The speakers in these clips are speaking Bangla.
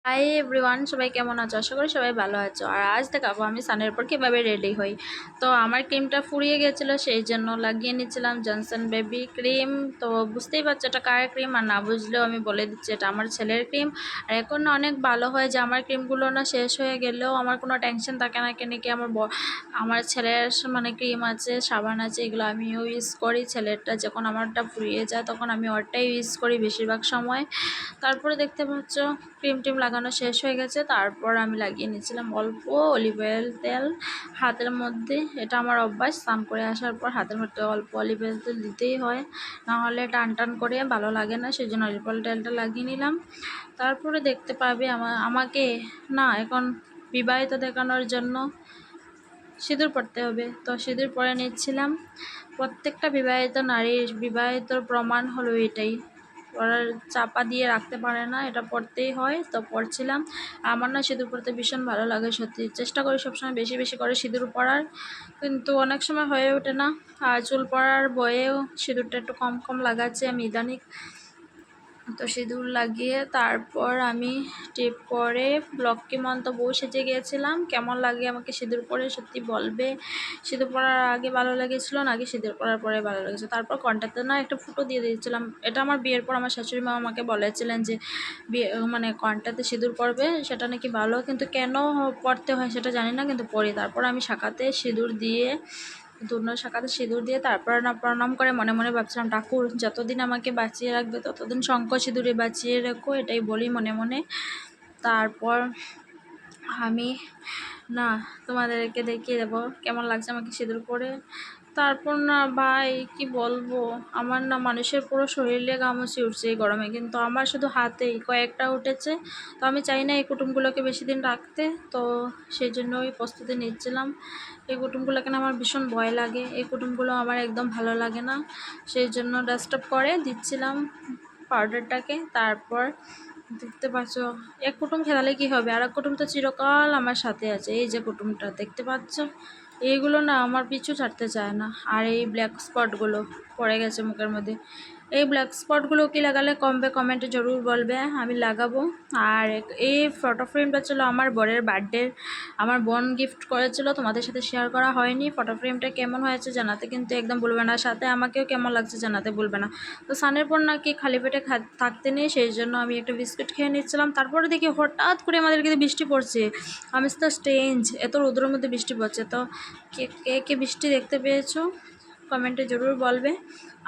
হাই এভরিওয়ান, সবাই কেমন আছো? আশা করি সবাই ভালো আছো। আর আজ দেখাবো আমি সানের পর কীভাবে রেডি হই। তো আমার ক্রিমটা ফুরিয়ে গেছিলো, সেই জন্য লাগিয়ে নিচ্ছিলাম জনসন বেবি ক্রিম। তো বুঝতেই পারছো এটা কার ক্রিম, আর না বুঝলেও আমি বলে দিচ্ছি এটা আমার ছেলের ক্রিম। আর এখন না অনেক ভালো হয় যে আমার ক্রিমগুলো না শেষ হয়ে গেলেও আমার কোনো টেনশন থাকে না, কেন কি আমার ছেলের মানে ক্রিম আছে, সাবান আছে, এগুলো আমিও ইউজ করি। ছেলেরটা যখন আমারটা ফুরিয়ে যায় তখন আমি ওরটাই ইউজ করি বেশিরভাগ সময়। তারপরে দেখতে পাচ্ছ ক্রিম টিম লাগানো শেষ হয়ে গেছে। তারপর আমি লাগিয়ে নিয়েছিলাম অল্প অলিভ অয়েল তেল হাতের মধ্যে। এটা আমার অভ্যাস, স্নান করে আসার পর হাতের মধ্যে অল্প অলিভ অয়েল তেল দিতেই হয়, না হলে টান টান করে ভালো লাগে না, সেই জন্য অলিভ অয়েল তেলটা লাগিয়ে নিলাম। তারপরে দেখতে পাবে আমাকে না এখন বিবাহিত দেখানোর জন্য সিঁদুর পরতে হবে। তো সিঁদুর পরে নিচ্ছিলাম। প্রত্যেকটা বিবাহিত নারীর বিবাহিতর প্রমাণ হলো এটাই, ওরা চাপা দিয়ে রাখতে পারে না, এটা পড়তেই হয়। তো পড়ছিলাম। আমার না সিঁদুর পরতে ভীষণ ভালো লাগে, সত্যি চেষ্টা করি সবসময় বেশি বেশি করে সিঁদুর পরার, কিন্তু অনেক সময় হয়ে ওঠে না। আর চুল পরার বয়েও সিঁদুরটা একটু কম কম লাগাচ্ছে আমি ইদানিং। তো সিঁদুর লাগিয়ে তারপর আমি টিপ করে লক্ষ্মী মন্ত বউ সেজে গিয়েছিলাম। কেমন লাগে আমাকে সিঁদুর পরে সত্যি বলবে। সিঁদুর পরার আগে ভালো লেগেছিলো নাকি সিঁদুর পরার পরে ভালো লেগেছে? তারপর কন্টাক্টে না একটা ফুটো দিয়ে দিয়েছিলাম। এটা আমার বিয়ের পর আমার শাশুড়ি মা আমাকে বলেছিলেন যে বিয়ে মানে কন্টাক্টে সিঁদুর পরবে, সেটা নাকি ভালো, কিন্তু কেন পরতে হয় সেটা জানি না, কিন্তু পরি। তারপর আমি শাখাতে সিঁদুর দিয়ে দুনো শাখাতে সিঁদুর দিয়ে তারপর না প্রণাম করে মনে মনে ভাবছিলাম ঠাকুর যতদিন আমাকে বাঁচিয়ে রাখবে ততদিন শঙ্খ সিঁদুরে বাঁচিয়ে রেখো, এটাই বলি মনে মনে। তারপর আমি না তোমাদেরকে দেখিয়ে দেবো কেমন লাগছে আমাকে সিঁদুর পরে। তারপর না ভাই কি বলবো, আমার না মানুষের পুরো শরীরে ঘামুচি উঠছে এই গরমে, কিন্তু আমার শুধু হাতেই কয়েকটা উঠেছে। তো আমি চাই না এই কুটুমগুলোকে বেশি দিন রাখতে, তো সেই জন্যই প্রস্তুতি নিচ্ছিলাম। এই কুটুমগুলোকে না আমার ভীষণ ভয় লাগে, এই কুটুমগুলো আমার একদম ভালো লাগে না, সেই জন্য ডাস্টআপ করে দিচ্ছিলাম পাউডারটাকে। তারপর দেখতে পাচ্ছ এক কুটুম খেলালে কি হবে, আর এক কুটুম তো চিরকাল আমার সাথে আছে। এই যে কুটুমটা দেখতে পাচ্ছ, এইগুলো না আমার পিছু ছাড়তে চায় না। আর এই ব্ল্যাক স্পটগুলো পড়ে গেছে মুখের মধ্যে, এই ব্ল্যাক স্পটগুলো কি লাগালে কমবে কমেন্টে জরুর বলবে, আমি লাগাবো। আর এই ফটো ফ্রেমটা ছিল আমার বরের বার্থডের, আমার বোন গিফট করেছিল, তোমাদের সাথে শেয়ার করা হয়নি। ফটো ফ্রেমটা কেমন হয়েছে জানাতে কিন্তু একদম ভুলবে না, সাথে আমাকেও কেমন লাগছে জানাতে ভুলবে না। তো সানের পর নাকি খালি পেটে থাকতে নেই, সেই জন্য আমি একটা বিস্কুট খেয়ে নিচ্ছিলাম। তারপরে দেখি হঠাৎ করে আমাদেরকে বৃষ্টি পড়ছে। আমি তো স্ট্রেঞ্জ, এত রোদ্রের মধ্যে বৃষ্টি পড়ছে। তো কে কে কে বৃষ্টি দেখতে পেয়েছো কমেন্টে জরুর বলবে।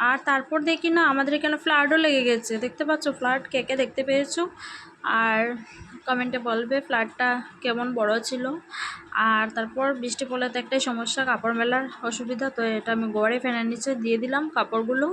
আর তারপর দেখি না আমাদের এখানে ফ্লাডও লেগে গেছে, দেখতে পাচ্ছ ফ্লাড, কে কে দেখতে পেয়েছো আর কমেন্টে বলবে ফ্লাডটা কেমন বড় ছিল। আর তারপর বৃষ্টি পড়লে তো একটাই সমস্যা, কাপড় মেলার অসুবিধা। তো এটা আমি গড়ে ফ্যানের নিচে দিয়ে দিলাম কাপড়গুলো।